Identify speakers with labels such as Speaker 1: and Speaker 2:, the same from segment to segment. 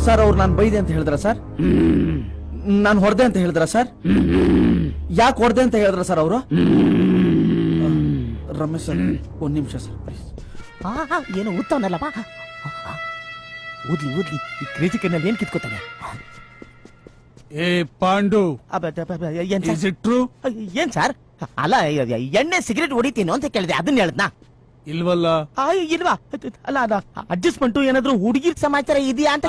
Speaker 1: Sir ಅವ್ರು ನಾನು ಬೈದೆ ಅಂತ ಹೇಳಿದ್ರ ಸರ್? ನಾನು ಹೊಡೆದೆ ಅಂತ ಹೇಳಿದ್ರ ಸರ್? ಯಾಕೆ ಹೊಡೆದೆ ಅಂತ ಹೇಳಿದ್ರ ಸರ್ ಅವರು? ರಮೇಶ್ ಸರ್ ಒಂದ್ ನಿಮಿಷ ಸರ್ ಪ್ಲೀಸ್.
Speaker 2: ಏನು ಓದ್ತಾವನಲ್ಲಪ್ಪ, ಓದ್ಲಿ ಓದ್ಲಿ. ಈ ಕ್ರೇಜಿ ಕಣ್ಣಲ್ಲಿ ಏನ್ ಕಿತ್ಕೋತಾನೆ?
Speaker 3: ಏ ಪಾಂಡು,
Speaker 2: ಏನ್ ಸರ್? ಅಲ್ಲ, ಎಣ್ಣೆ ಸಿಗರೇಟ್ ಹೊಡಿತೀನೋ ಅಂತ ಕೇಳಿದೆ, ಅದನ್ನ ಹೇಳದ್ನಾ?
Speaker 3: ಇಲ್ವಲ್ಲ.
Speaker 2: ಇಲ್ವಾ? ಅಲ್ಲ ಅದ ಅಡ್ಜಸ್ಟ್ಮೆಂಟು ಏನಾದ್ರು ಹುಡುಗಿರ್ ಸಮಾಚಾರ ಇದೆಯಾ ಅಂತ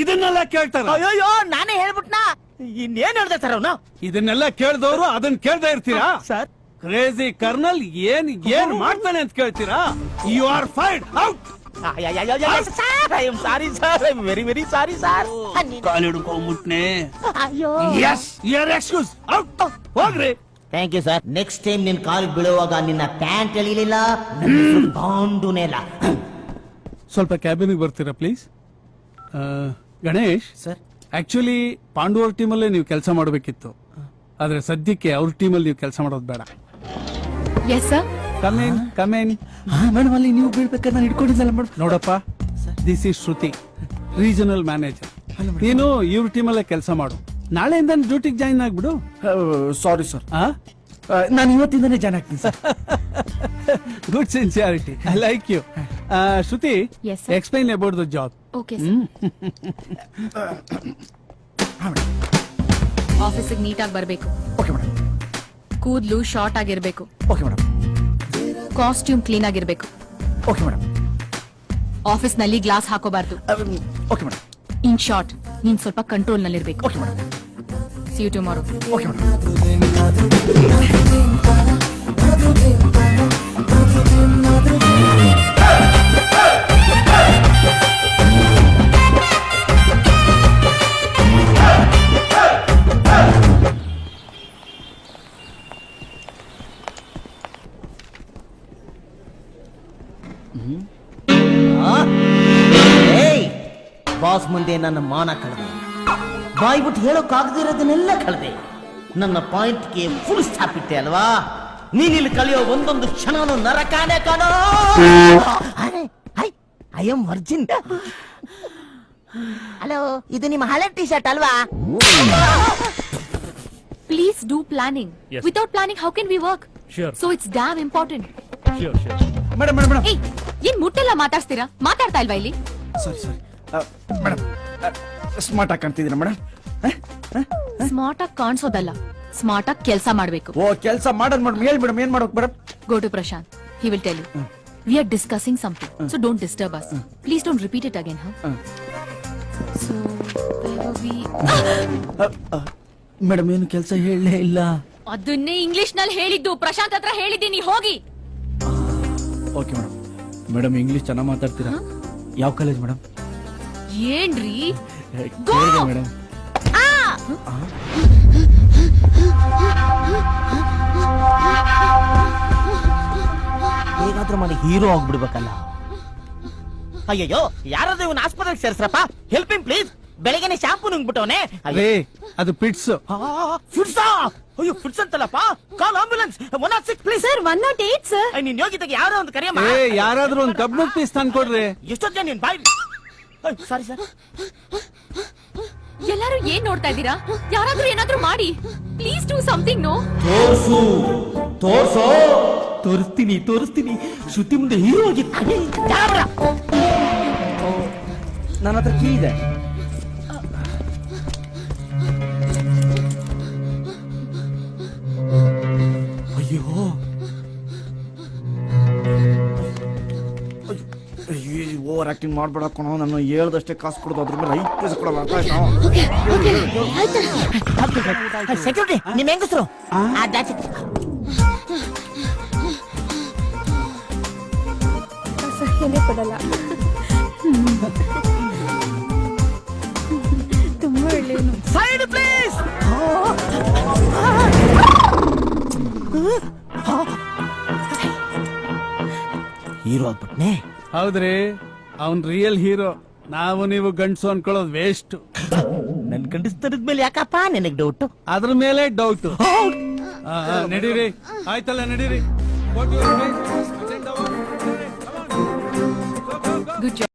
Speaker 3: ಇದನ್ನೆಲ್ಲ ಕೇಳ್ತಾರ?
Speaker 2: ಅಯ್ಯೋ ನಾನೇ ಹೇಳ್ಬಿಟ್ನಾ? ಇನ್ನೇನ್ ಹೇಳ್ದೆ ಸರ್ ಅವನು?
Speaker 3: ಇದನ್ನೆಲ್ಲ ಕೇಳ್ದವ್ರು ಅದನ್ನ ಕೇಳ್ತಾ ಇರ್ತೀರಾ
Speaker 2: ಸರ್?
Speaker 3: ಕ್ರೇಜಿ ಕರ್ನಲ್ ಏನ್ ಮಾಡ್ತಾನೆ ಅಂತ ಕೇಳ್ತೀರಾ? You are fired out.
Speaker 2: Sorry sir, I am very very sorry sir.
Speaker 3: Call ಹಿಡ್ಕೊಂಡ್ಬಿಟ್ನೆ.
Speaker 2: ಅಯ್ಯೋ
Speaker 3: yes you are excuse out. ಹೋಗ್ರಿ.
Speaker 2: Thank you sir. Next time ನಿನ್ ಕಾಲ್ ಬೀಳುವಾಗ ನಿನ್ನ ಪ್ಯಾಂಟ್ ಎಳಿಲಿಲ್ಲ, ಬಾಂಡುನೇ ಇಲ್ಲ.
Speaker 3: ಸ್ವಲ್ಪ ಕ್ಯಾಬಿನಿಗೆ ಬರ್ತೀರಾ please? Ganesh
Speaker 1: sir,
Speaker 3: actually Pandu ಅವ್ರ ಟೀಮಲ್ಲೇ ನೀವು ಕೆಲಸ ಮಾಡಬೇಕಿತ್ತು, ಆದ್ರೆ ಸದ್ಯಕ್ಕೆ ಅವ್ರ ಟೀಮಲ್ಲಿ ನೀವು ಕೆಲಸ ಮಾಡೋದು ಬೇಡ.
Speaker 4: Yes sir.
Speaker 3: ಕಮೇನ್.
Speaker 1: ಮೇಡಮ್ ಅಲ್ಲಿ ನೀವು ಬೀಳ್ಬೇಕಾದ್ರೆ ನಾನು ಇಟ್ಕೊಂಡಿದ್ದಲ್ಲ ಮೇಡಮ್.
Speaker 3: ನೋಡಪ್ಪ, this is Shruti, regional manager. ನೀನು ಇವ್ರ ಟೀಮಲ್ಲೇ ಕೆಲಸ ಮಾಡು. ನಾಳೆಯಿಂದ ಡ್ಯೂಟಿಗೆ ಜಾಯಿನ್ ಆಗ್ಬಿಡು.
Speaker 1: ಸಾರಿ ಸರ್, ನಾನು ಇವತ್ತಿಂದನೇ ಜಾಯ್ನ್ ಆಗ್ತೀನಿ sir.
Speaker 3: Good sincerity, I like you. Shruti,
Speaker 4: Yes, sir.
Speaker 3: Explain about the job.
Speaker 4: Okay sir. ಆಫೀಸಿಗೆ ನೀಟಾಗಿ ಬರಬೇಕು.
Speaker 1: Okay madam.
Speaker 4: ಕೂದಲು ಶಾರ್ಟ್ ಆಗಿರ್ಬೇಕು.
Speaker 1: Okay madam.
Speaker 4: ಕಾಸ್ಟ್ಯೂಮ್ ಕ್ಲೀನ್ ಆಗಿರ್ಬೇಕು.
Speaker 1: Okay madam.
Speaker 4: ಆಫೀಸ್ ನಲ್ಲಿ ಗ್ಲಾಸ್ ಹಾಕೋಬಾರ್ದು.
Speaker 1: Okay madam.
Speaker 4: ಇನ್ ಶಾರ್ಟ್, ನೀನ್ ಸ್ವಲ್ಪ ಕಂಟ್ರೋಲ್ ನಲ್ಲಿ ಇರ್ಬೇಕು.
Speaker 1: Okay madam.
Speaker 4: See you tomorrow.
Speaker 1: Okay madam.
Speaker 2: Boss ಮುಂದೆ ನನ್ನ ಮಾನ ಕಳೆದೆ, ಬಾಯ್ ಬಿಟ್ಟು ಹೇಳೋಕ್ಕಾಗದಿರೋದನ್ನೆಲ್ಲ ಕಳೆದೆ. ನನ್ನ ಪಾಯಿಂಟ್ಗೆ ಫುಲ್ ಸ್ಟಾಪ್ ಇಟ್ಟೆ ಅಲ್ವಾ? ನೀನಿಲ್ಲಿ ಕಳೆಯೋ ಒಂದೊಂದು ಕ್ಷಣನೂ ನರಕಾನೆ ಕಾಣೋ. I am Virgin. ಹಲೋ, ಇದು ನಿಮ್ಮ ಹಳೆ ಟಿ ಶರ್ಟ್ ಅಲ್ವಾ?
Speaker 4: Please do planning. Without planning how can we work? So it's dam important.
Speaker 1: Madam madam madam.
Speaker 4: ಏಯ್, ಏನ್ ಮುಟ್ಟೆಲ್ಲ ಮಾತಾಡ್ಸ್ತೀರಾ? ಮಾತಾಡ್ತಾ ಇಲ್ವಾ ಇಲ್ಲಿ?
Speaker 1: ಸಾರಿ ಸಾರಿ ಮೇಡಮ್. ಸ್ಮಾರ್ಟ್ ಆಗಿ ಕಾಣ್ತಿದ್ದೀರಾ ಮೇಡಮ್?
Speaker 4: ಸ್ಮಾರ್ಟ್ ಆಗಿ ಕಾಣಿಸೋದಲ್ಲ, ಸ್ಮಾರ್ಟ್ ಆಗಿ ಕೆಲಸ ಮಾಡ್ಬೇಕು.
Speaker 1: ಓ, ಕೆಲಸ ಮಾಡೋದು ಮೇಡಮ್. ಹೇಳಿ ಮೇಡಮ್, ಏನ್ ಮಾಡೋಕ್ madam?
Speaker 4: Go to Prashant. He will tell you. We are discussing something, so don't disturb us. Please don't repeat it again, huh? So, where were we?
Speaker 1: Madam ಏನು ಕೆಲಸ ಹೇಳಲೇ ಇಲ್ಲ.
Speaker 4: ಅದನ್ನೇ ಇಂಗ್ಲಿಷ್ ನಲ್ಲಿ ಹೇಳಿದ್ದು. ಪ್ರಶಾಂತ್ ಹತ್ರ ಹೇಳಿದ್ದೀನಿ, ಹೋಗಿ.
Speaker 1: Okay madam. ಮೇಡಮ್ ಇಂಗ್ಲಿಷ್ ಚೆನ್ನಾಗಿ ಮಾತಾಡ್ತೀರಾ? ಯಾವ ಕಾಲೇಜ್ ಮೇಡಮ್?
Speaker 4: ಏನ್ರಿ?
Speaker 1: ಕೇಳಿದೆ ಮೇಡಮ್.
Speaker 2: ಹೇಗಾದ್ರೂ ಮಾಡಿ ಹೀರೋ ಆಗ್ಬಿಡ್ಬೇಕಲ್ಲ. ಅಯ್ಯಯ್ಯೋ, ಯಾರಾದ್ರೂ ಇವನ್ ಆಸ್ಪತ್ರೆಗೆ ಸೇರ್ಸ್ರಪ್ಪ. Help him please. ಬೆಳಗ್ಗೆನೆ ಶಾಂಪೂ ನುಂಗ್ಬಿಟ್ಟವನೆ.
Speaker 3: ಅದು ಪಿಟ್ಸ್.
Speaker 2: ಫಿಟ್ಸಾ? ಅಯ್ಯೋ, ಫಿಟ್ಸ್ ಅಂತಲ್ಲಪ್ಪ. Call ambulance 106 please.
Speaker 4: Sir 108 sir.
Speaker 2: ನಿನ್ ಯೋಗಿತೆಗೆ ಯಾರೋ ಒಂದು ಕರೆಯಮ್ಮ.
Speaker 3: ಯಾರಾದ್ರೂ ಒಂದು ಕಬ್ಬು ಪೀಸ್ ತಂದ್ಕೊಡ್ರಿ.
Speaker 2: ಎಷ್ಟೊತ್ತಿಗೆ ನೀನ್ ಬಾಯ್? Sorry sir.
Speaker 4: ಎಲ್ಲರೂ ಏನ್ ನೋಡ್ತಾ ಇದ್ದೀರಾ? ಯಾರಾದ್ರೂ ಏನಾದ್ರೂ ಮಾಡಿ. Please do something. ನೋ,
Speaker 2: ತೋರಿಸ್ತೀನಿ. ಶ್ರುತಿ ಮುಂದೆ ಹೀರೋ ಆಗಿ
Speaker 1: ನನ್ನ ಹತ್ರ ಕೀ ಇದೆ. ಅಯ್ಯೋ, ಓವರ್ ಆಕ್ಟಿಂಗ್ ಮಾಡ್ಬೇಡ ಕಣೋ. ನಾನು ಹೇಳ್ದಷ್ಟೇ ಕಾಸು ಕೊಡೋದು, ಅದ್ರ ಮೇಲೆ 5 ಪೈಸೆ ಕೊಡಲ್ಲ.
Speaker 2: ಸೆಕ್ಯೂರಿಟಿ, ನಿಮ್ ಹೆಂಗಸರು
Speaker 5: ಕೊಡಲ್ಲ. ತುಂಬಾ ಒಳ್ಳೆಯವನು.
Speaker 2: Side please. ಹೀರೋ ಆಗ್ಬಿಟ್ನೆ.
Speaker 3: ಹೌದ್ರಿ, ಅವನ್ ರಿಯಲ್ ಹೀರೋ. ನಾವು ನೀವು ಗಂಡ್ಸು ಅನ್ಕೊಳ್ಳೋದು ವೇಸ್ಟ್.
Speaker 2: ನನ್ ಗಂಡಸ್ತರದ ಮೇಲೆ ಯಾಕಪ್ಪ ನಿನಗ್ ಡೌಟ್?
Speaker 3: ಅದ್ರ ಮೇಲೆ ಡೌಟ್. ನಡೀರಿ, ಆಯ್ತಲ್ಲ ನಡೀರಿ.
Speaker 4: Good job.